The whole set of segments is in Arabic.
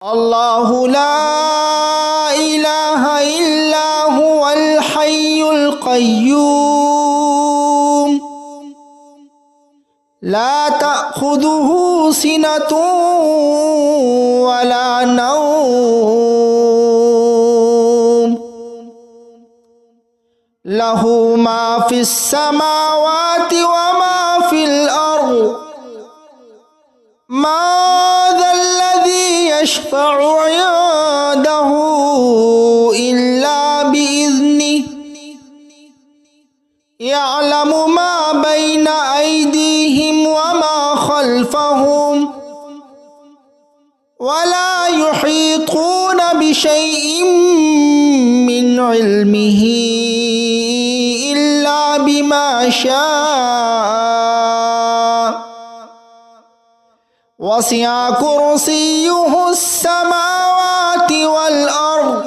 الله لا إله إلا هو الحي القيوم لا تأخذه سنة ولا نوم له ما في السماوات وما في الأرض ما ذا الذي يشفع عنده إلا بإذنه يعلم ما بين أيديهم وما خلفهم ولا يحيطون بشيء من علمه إلا بما شاء وسع كرسيه السماوات والأرض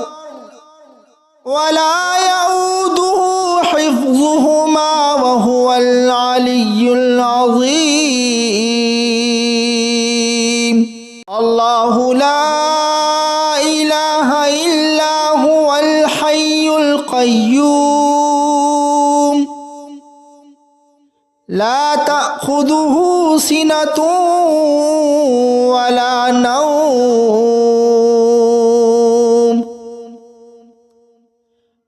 ولا يؤوده حفظهما وهو العلي العظيم الله لا إله إلا هو الحي القيوم لا تأخذه سنة ولا نوم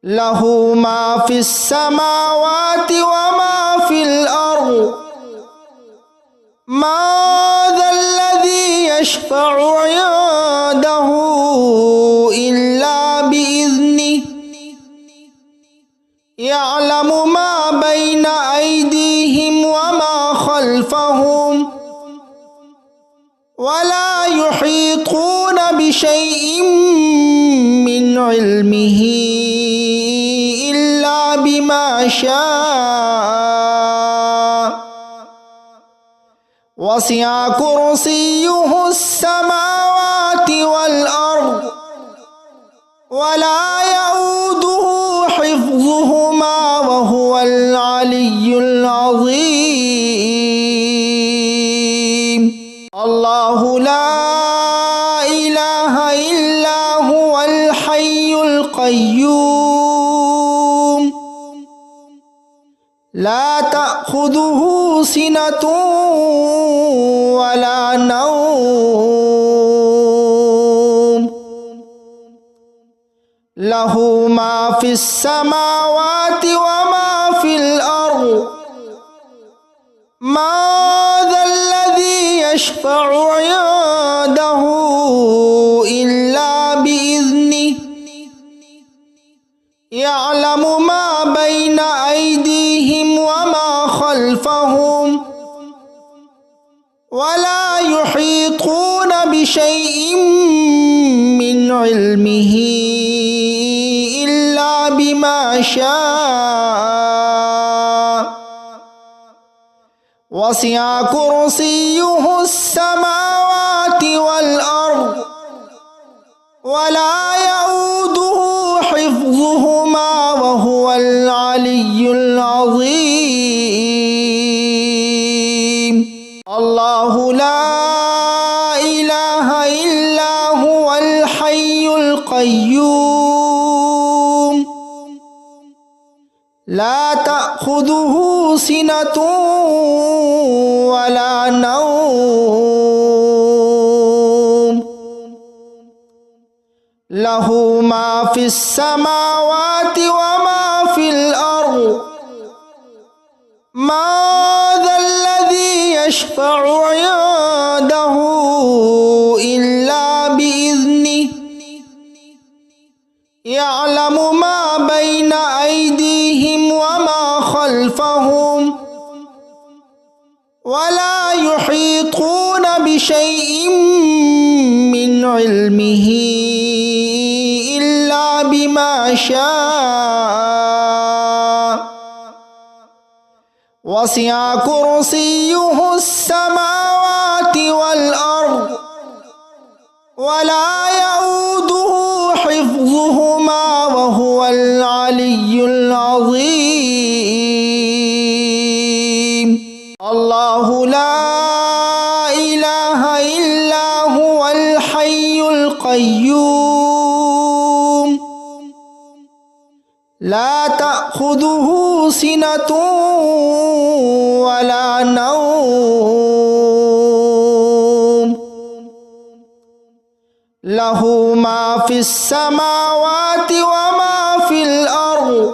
له ما في السماوات وما في الأرض ما ذا الذي يشفع عنده إلا بإذنه يعلم ما بين أيديهم وما خلفهم ولا يحيطون بشيء من علمه إلا بما شاء وسع كرسيه السماوات والأرض ولا يؤوده حفظهما وهو العلي العظيم الله لا إله إلا هو الحي القيوم لا تأخذه سنة ولا نوم له ما في السماوات وما في الأرض ما ذا الذي يشفع عنده إلا بإذنه يعلم ما بين أيديهم وما خلفهم ولا يحيطون بشيء من علمه إلا بما شاء وسع كرسيه السماوات والأرض ولا يؤوده حفظهما وهو العلي العظيم الله لا إله إلا هو الحي القيوم لا تأخذه سنة ولا نوم له ما في السماوات وما في الأرض ما ذا الذي يشفع عنده إلا بإذنه يعلم ما بين أيديهم وما خلفهم ولا يحيطون بشيء من علمه إلا بما شاء وسع كرسيه السماوات والأرض ولا يؤوده حفظهما وهو العلي العظيم الله لا إله إلا هو الحي القيوم القيوم لا تأخذه سنة ولا نوم له ما في السماوات وما في الأرض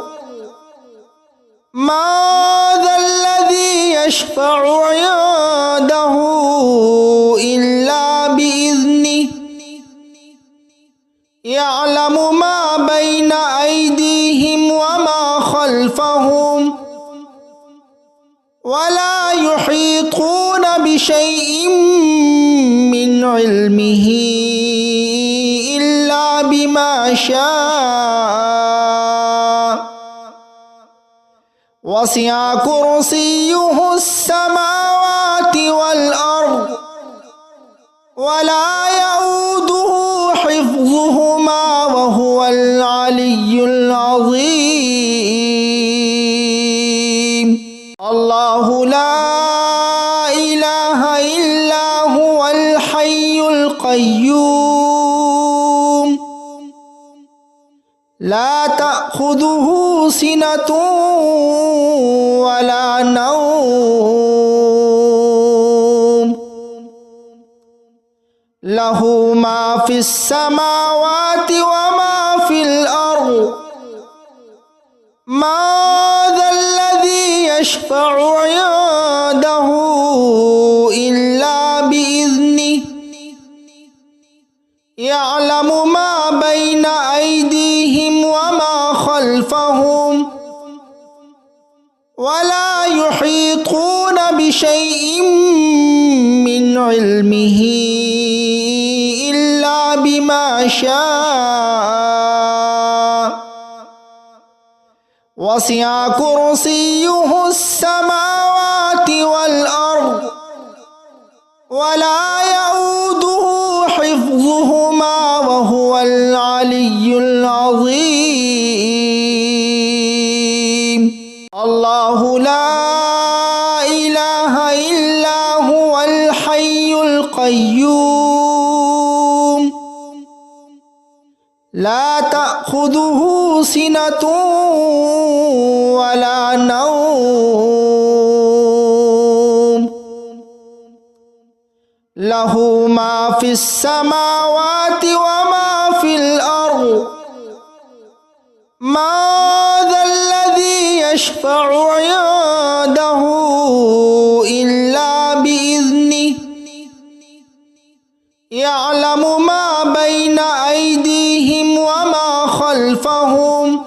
ما ذا الذي يشفع عنده إلا بإذنه يعلم ما بين أيديهم وما خلفهم ولا يحيطون بشيء من علمه إلا بما شاء وسع كرسيه السماوات والأرض ولا يؤوده حفظهما وهو العلي العظيم الله لا إله إلا هو الحي القيوم لا تأخذه سنة ولا نوم له ما في السماوات وما في الأرض ما ذا الذي يشفع عنده إلا بإذنه يعلم ما بين أيديهم وما خلفهم ولا يحيطون بشيء من علمه إلا بما شاء وسع كرسيه السماوات والأرض ولا يؤوده حفظهما وهو العلي العظيم الله لا إله إلا هو الحي القيوم لا تأخذه سنة ولا نوم له ما في السماوات وما في الأرض ما ذا الذي يشفع عنده إلا بإذنه يعلم ما بين أيديهم وما خلفهم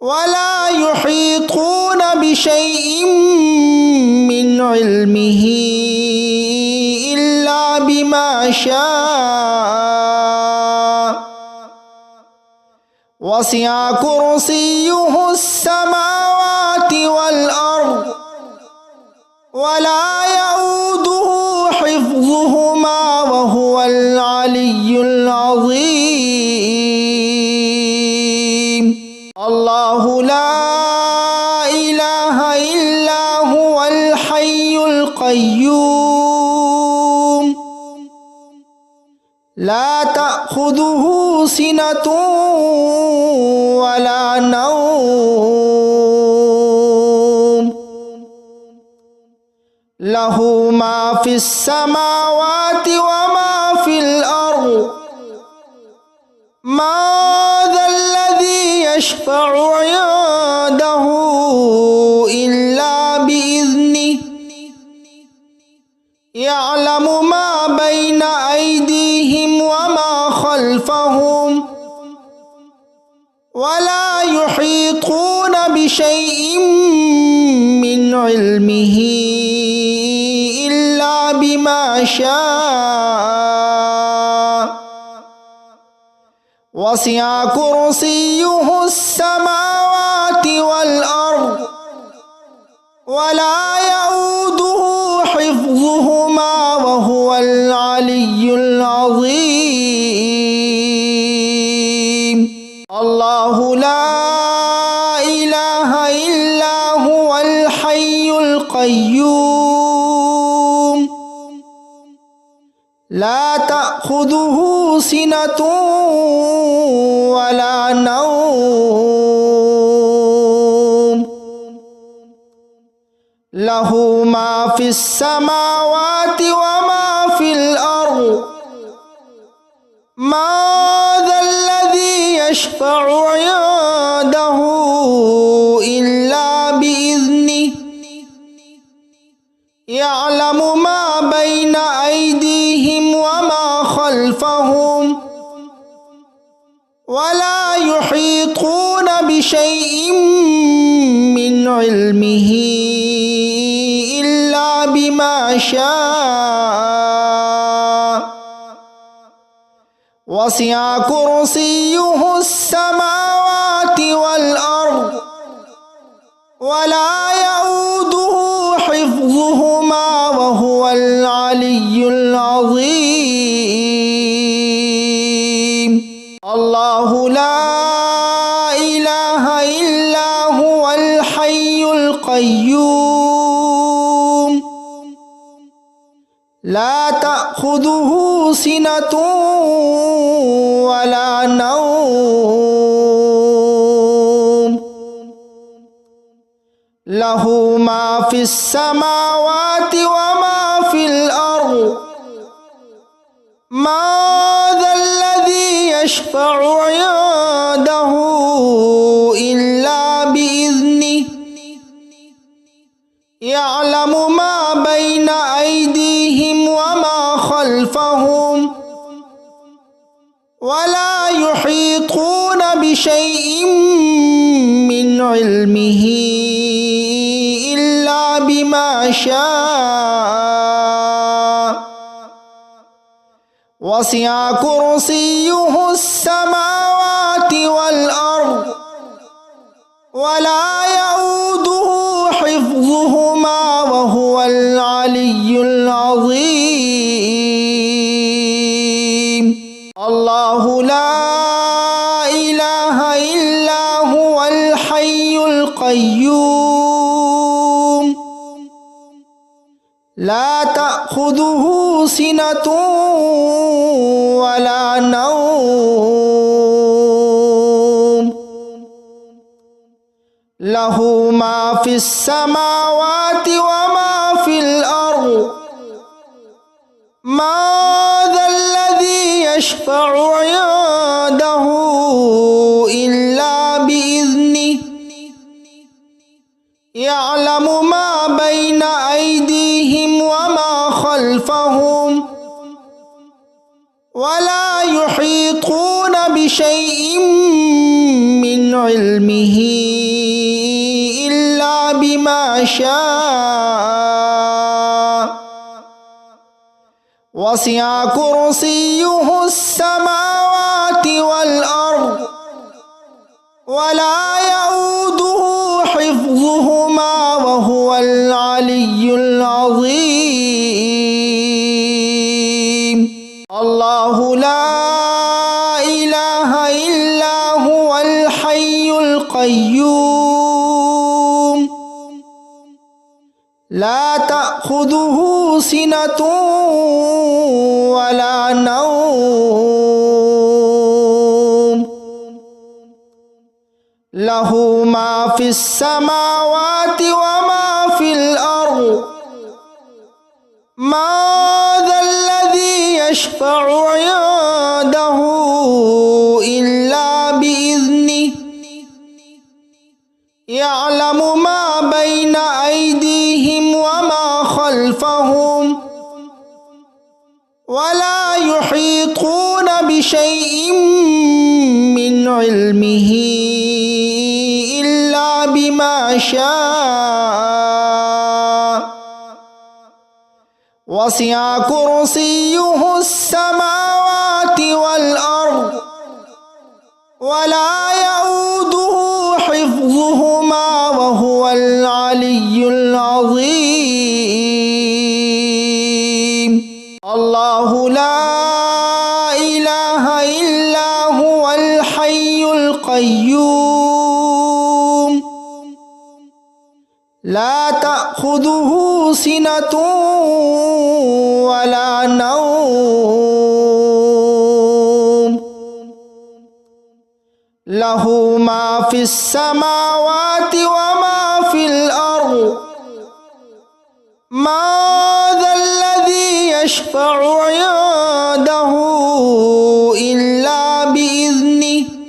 ولا يحيطون بشيء من علمه إلا بما شاء وسع كرسيه السماوات والأرض ولا يؤوده حفظهما وهو العلي العظيم الله لا إله إلا هو الحي القيوم لا تأخذه سنة ولا نوم له ما في السماوات وما في الأرض ما ذا الذي يشفع عنده إلا بإذنه يعلم ما بين أيديهم وما خلفهم ولا يحيطون بشيء من علمه إلا بما شاء وسع كرسيه السماوات والأرض ولا يؤوده حفظهما وهو العلي العظيم الله لا إله إلا هو الحي القيوم لا تأخذه تأخذه سنة ولا نوم له ما في السماوات وما في الأرض ما ذا الذي يشفع عنده إلا بإذنه يعلم ما بين أيديهم وما خلفهم ولا يحيطون بشيء من علمه إلا بما شاء وسع كرسيه السماوات والأرض ولا يؤوده حفظهما وهو العلي العظيم الله لا إله إلا هو الحي القيوم لا تأخذه سنة ولا نوم له ما في السماوات وما في الأرض ما ذا الذي يشفع عنده إلا بإذنه يعلم ما بين أيديهم وما خلفهم ولا يحيطون بشيء من علمه إلا بما شاء وسع كرسيه السماوات والأرض ولا يؤوده حفظهما وهو العلي العظيم الله لا إله إلا هو الحي القيوم لا تأخذه سنة ولا نوم له ما في السماوات وما في الأرض ما ذا الذي يشفع عنده إلا بإذنه يعلم ما بين أيديهم وما خلفهم ولا يحيطون بشيء من علمه إلا بما شاء وسع كرسيه السماوات والأرض ولا يؤوده حفظهما وهو العلي العظيم الله لا إله إلا هو الحي القيوم لا تأخذه سنة ولا نوم له ما في السماوات وما في الأرض ما ذا الذي يشفع عنده إلا بإذنه يعلم ما بين أيديهم وما خلفهم ولا يحيطون بشيء من علمه إلا بما شاء وسع كرسيه السماوات والأرض ولا يؤوده حفظهما وهو العلي العظيم الله لا إله إلا هو الحي القيوم لا تأخذه سنة ولا نوم লাহু মা ফিস সামাওয়াতি ওয়া মা ফিল আরদ মা যাল্লাযী ইয়াশফাউ ইনদাহু ইল্লা বিইذনিহি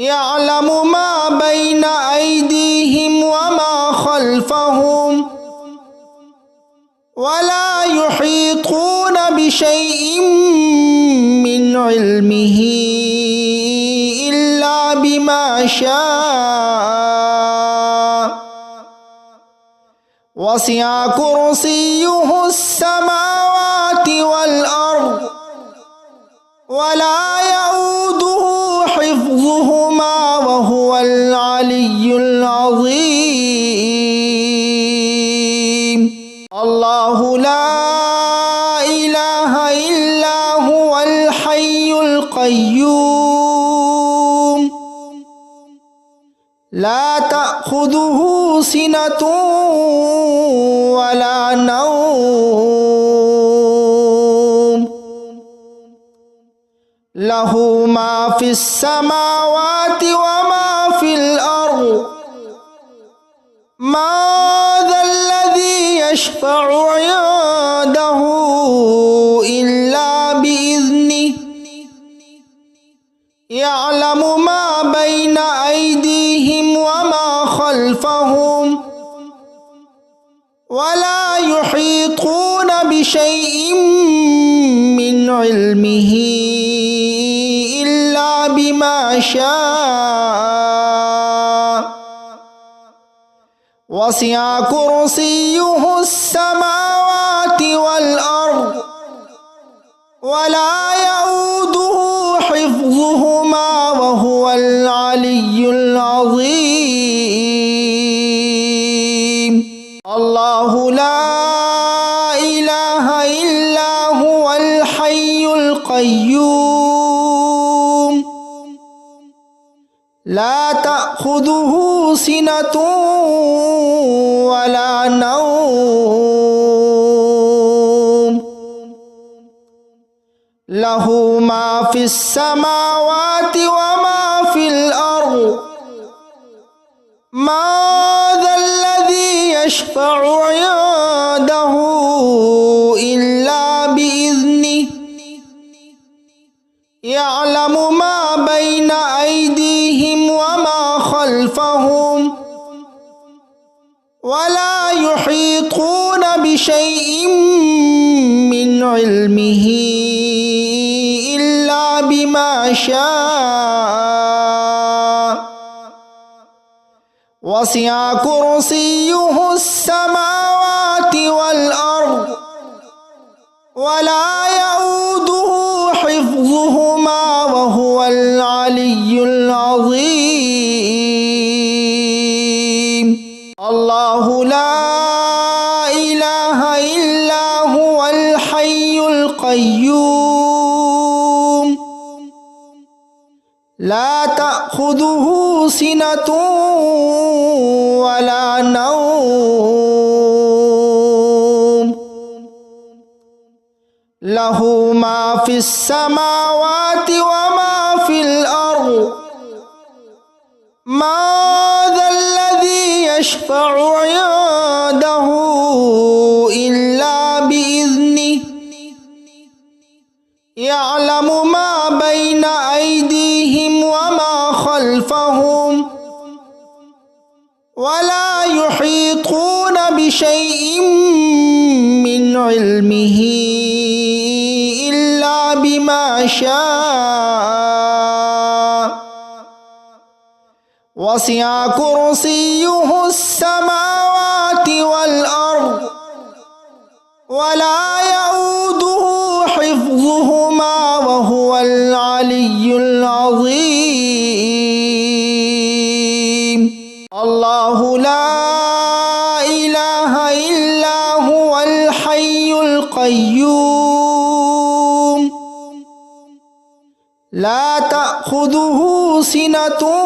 ইয়ালামু মা বাইনা আইদিহিম ওয়া মা খালফাহুম ওয়া লা ইউহীতুনা বিশাইইন মিন ইলমিহি ইল্লা বিমা শাআ ওয়াসি'a কুরসিয়্যুহুস সামাওয়াতি ওয়াল আরদ ওয়া লা ইয়াউদুহু হিফযুহুমা ওয়া হুয়াল আলিয়্যুল আযীম। আল্লাহু লা ইলাহা ইল্লা হুয়াল হাইয়ুল কাইয়্যুম লা তা'খুযুহু সিনাতুন ওয়া লা নাওম লাহু মা ফিস সামাওয়াতি ওয়া মা ফিল আরদ মা যাল্লাযী ইয়াশফাউ ইনদাহু ইল্লা বিইذনিহি ইয়ালামু মা বাইনা আইদিহিম ওয়া মা খালফাহুম ওয়া লা ইউহীতুনা বিশাইইন মিন ইলমিহি ইল্লা বিমা শাআ ওয়াসি'a কুরসিয়্যুহুস সামাওয়াতি ওয়াল আরদ ওয়া লা ইয়াউদুহু হিফযুহুমা ওয়া হুয়াল আলিয়্যুল আযীম। আল্লাহু লা ইলাহা ইল্লা হুয়াল হাইয়ুল কাইয়্যুম লা তা'খুযুহু সিনাতুন ওয়া লা নাওম লাহু মা ফিস সামাওয়াতি ওয়া মা ফিল আরদ মা যাল্লাযী ইয়াশফাউ ইনদাহু ইল্লা বিইذনিহি ইয়ালামু মা বাইনা আইদিহিম ওয়া মা খালফাহুম ওয়া লা ইউহীতুনা বিশাইইন মিন ইলমিহি ইল্লা বিমা শাআ ওয়াসি'a কুরসিয়্যুহুস সামাওয়াতি ওয়াল আরদ ওয়া লা ইয়াউদুহু হিফযুহুমা ওয়া হুয়াল আলিয়্যুল আযীম। আল্লাহু লা ইলাহা ইল্লা হুয়াল হাইয়ুল কাইয়্যুম লা তা'খুযুহু সিনাতুন ওয়া লা নাওম লাহু মা ফিস সামাওয়াতি ওয়া মা ফিল আরদ মা যাল্লাযী ইয়াশফাউ ইনদাহু ইল্লা বিইذনিহি ইয়ালামু মা বাইনা আইদিহিম ওয়া মা খালফাহুম ওয়া লা ইউহীতুনা বিশাইইন মিন ইলমিহি ইল্লা বিমা শাআ ওয়াসি'a কুরসিয়্যুহুস সামাওয়াতি ওয়াল আরদ ওয়া লা ইয়াউদুহু হিফযুহুমা ওয়া হুয়াল আলিয়্যুল আযীম। আল্লাহু লা ইলাহা ইল্লা হুয়াল হাইয়ুল কাইয়্যুম লা তা'খুযুহু সিনাতুন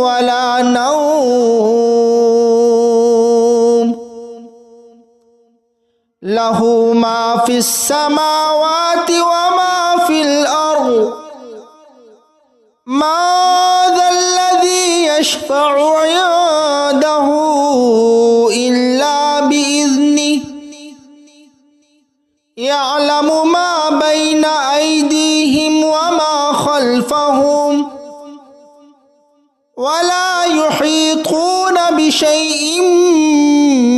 ওয়া লা নাওম লাহু মা ফিস সামাওয়াতি ওয়া মা ফিল আরদ ما ذا الذي يشفع عنده إلا بإذنه يعلم ما بين أيديهم وما خلفهم ولا يحيطون بشيء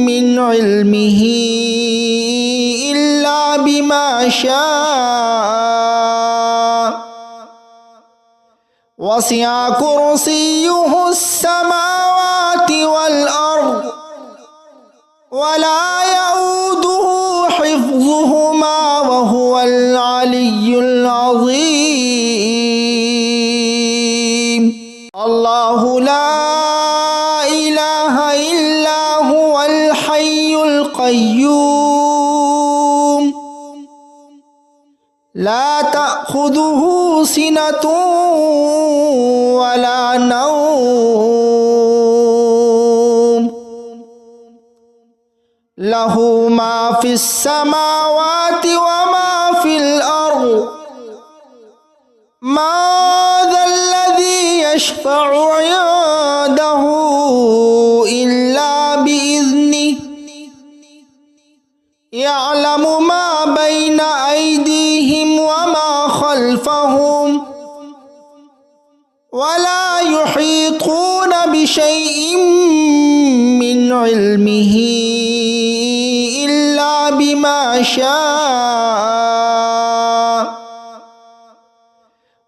من علمه إلا بما شاء وسع كرسيه السماوات والأرض ولا يؤوده حفظهما وهو العلي العظيم الله لا إله إلا هو الحي القيوم لا تأخذه سنة ولا نوم له ما في السماوات وما في الأرض ما ذا الذي يشفع عنده إلا بإذنه يعلم ما بين أيديهم وما خلفهم ولا يحيطون بشيء من علمه إلا بما شاء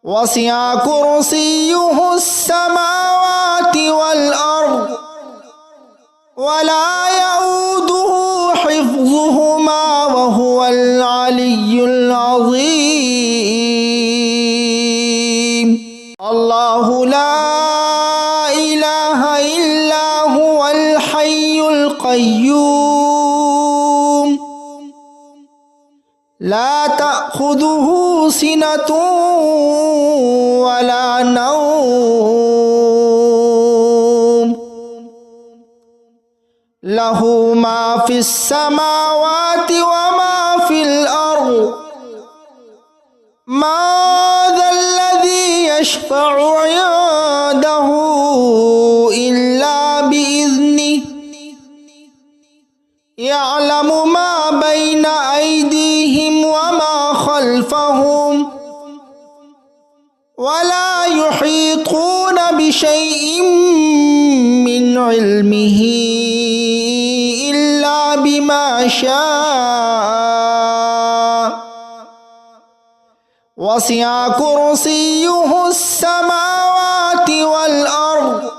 وسع كرسيه السماوات والأرض ولا يؤوده حفظهما وهو العلي العظيم الله لا إله إلا هو الحي القيوم لا تأخذه سنة ولا نوم له ما في السماوات وما في الأرض ما ذا الذي يشفع عنده إلا بإذنه يعلم ما بين أيديهم وما خلفهم ولا يحيطون بشيء من علمه إلا بما شاء وسع كرسيه السماوات والأرض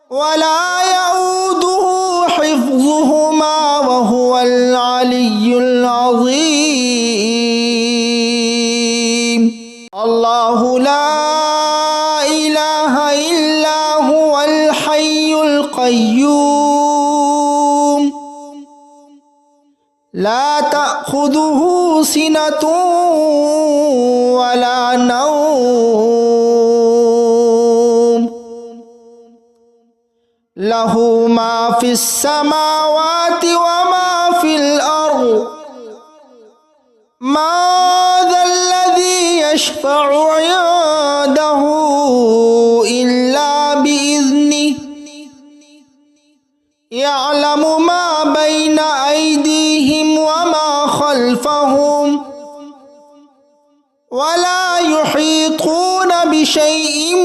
ولا يؤوده حفظهما وهو العلي العظيم الله لا إله إلا هو الحي القيوم لا تأخذه سنة ولا نوم له ما في السماوات وما في الأرض ما ذا الذي يشفع عنده إلا بإذنه يعلم ما بين أيديهم وما خلفهم ولا يحيطون بشيء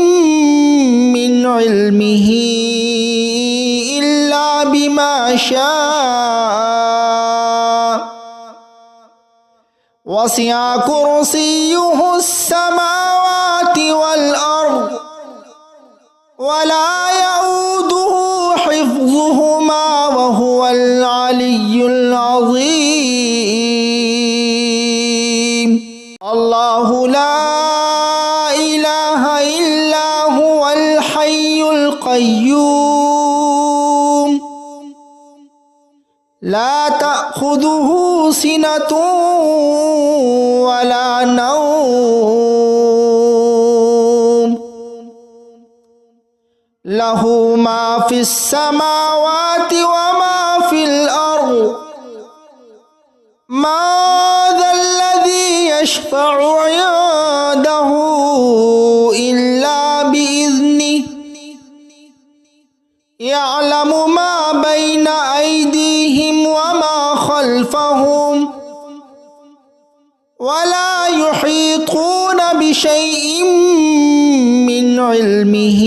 من علمه إلا بما شاء وسع كرسيه السماوات والأرض ولا يؤوده حفظهما وهو العلي العظيم الله لا إله إلا هو الحي القيوم لا تأخذه سنة ولا نوم له ما في السماوات وما في الأرض ما ذا الذي يشفع عنده ولا يحيطون بشيء من علمه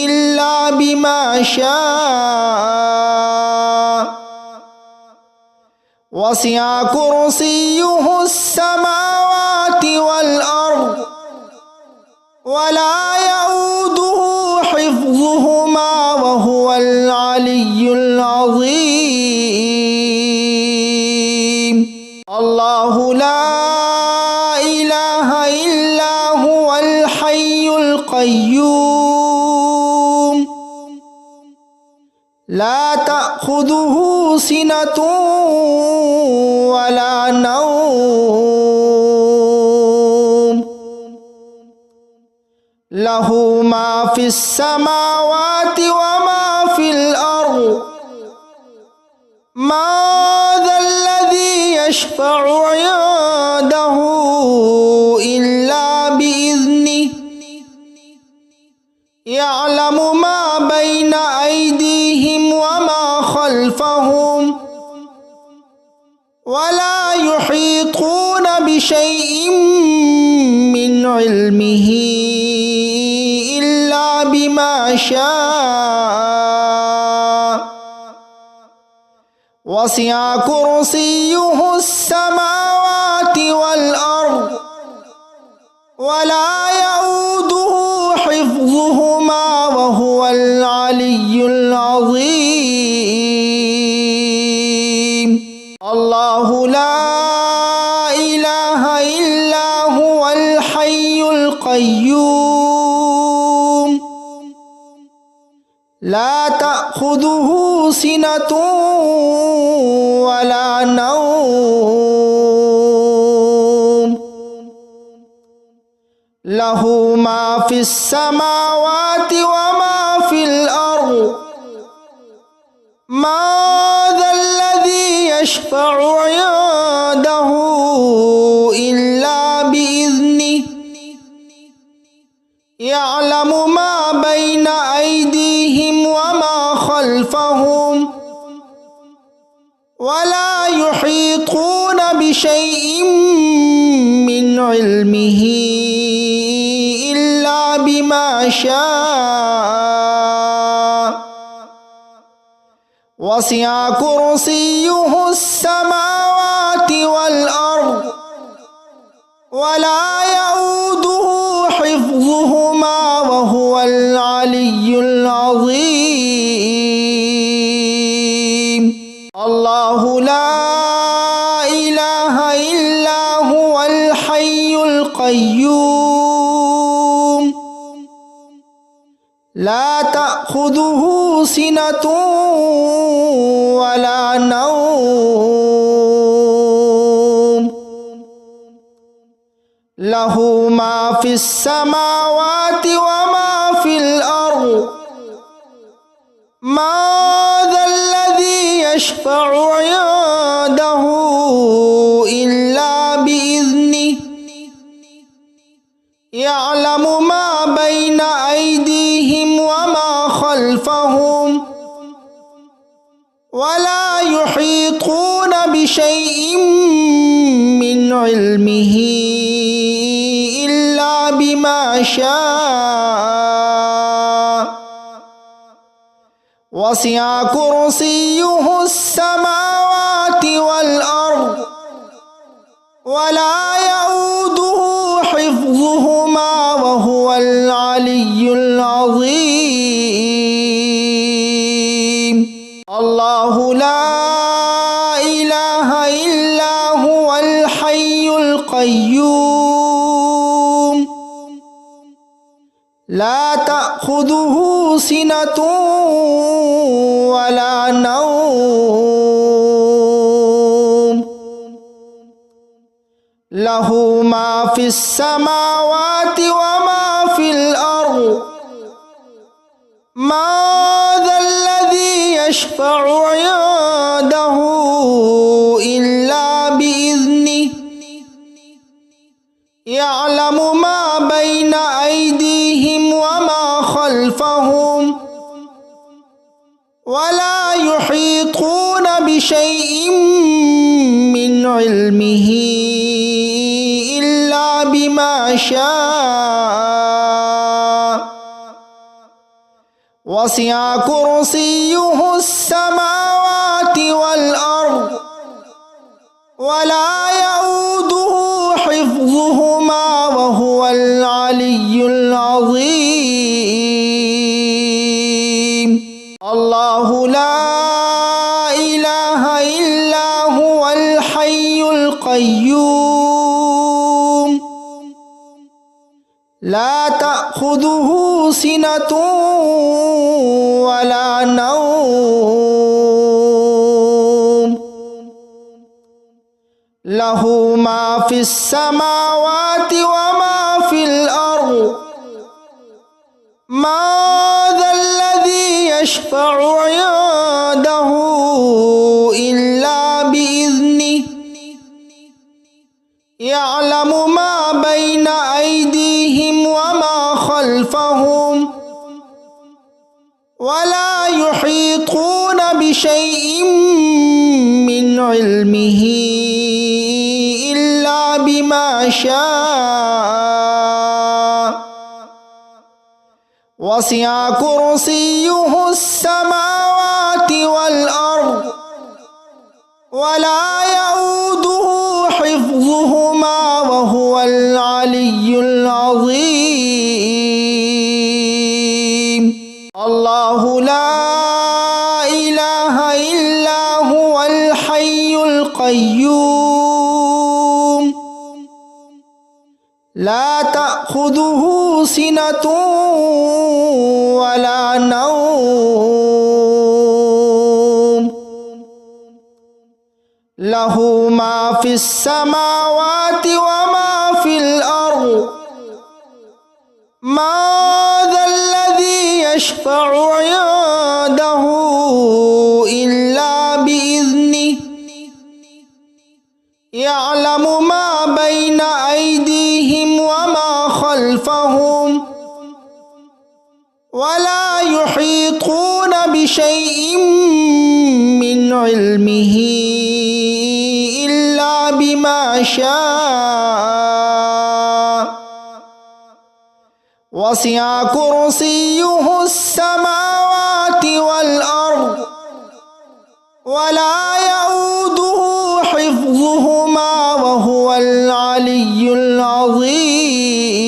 إلا بما شاء وسع كرسيه السماوات والأرض ولا يؤوده حفظهما وهو العلي العظيم الله لا إله إلا هو الحي القيوم لا تأخذه سنة ولا نوم له ما في السماوات وما في الأرض ما ذا الذي يشفع عنده إلا بإذنه يعلم ما بين أيديهم وما خلفهم ولا يحيطون بشيء من علمه إلا بما شاء وسع كرسيه السماوات والأرض ولا يؤوده حفظهما وهو العلي العظيم الله لا إله إلا هو الحي القيوم لا تأخذه سنة ولا نوم له ما في السماوات وما في الأرض ما ذا الذي يشفع عنده إلا بإذنه يعلم ما بين أيديهم وما خلفهم ولا يحيطون بشيء من علمه إلا بما شاء وسع كرسيه السماوات والأرض ولا يؤوده حفظهما وهو العلي العظيم الله لا إله إلا هو الحي القيوم لا تأخذه سنة ولا نوم له ما في السماوات وما في الأرض ما ذا الذي يشفع عنده إلا بإذنه يعلم ما بين أيديهم وما خلفهم ولا يحيطون بشيء من علمه إلا بما شاء وسع كرسيه السماوات والأرض ولا يؤوده حفظهما وهو العلي العظيم الله لا إله إلا هو الحي القيوم لا تأخذه سنة ولا نوم له ما في السماوات وما في الأرض ما ذا الذي يشفع عنده إلا بإذنه يعلم ما بين أيديهم وما خلفهم ولا يحيطون بشيء من علمه إلا بما شاء وسع كرسيه السماوات والأرض ولا يؤوده حفظهما وهو العلي العظيم الله لا إله إلا هو الحي القيوم لا تأخذه سنة ولا نوم له ما في السماوات وما في الأرض ما ذا الذي يشفع عنده إلا بإذنه يعلم ما بين أيديهم وما خلفهم ولا يحيطون بشيء من علمه إلا بما شاء وسع كرسيه السماوات والأرض ولا يؤوده حفظهما وهو العلي العظيم الله لا إله إلا هو الحي القيوم لا تأخذه سنة ولا نوم له ما في السماوات وما في الأرض ما ذا الذي يشفع عنده إلا بإذنه يعلم ما بين أيديهم وما خلفهم ولا يحيطون بشيء من علمه إلا بما شاء وسع كرسيه السماوات والأرض ولا يؤوده حفظهما وهو العلي العظيم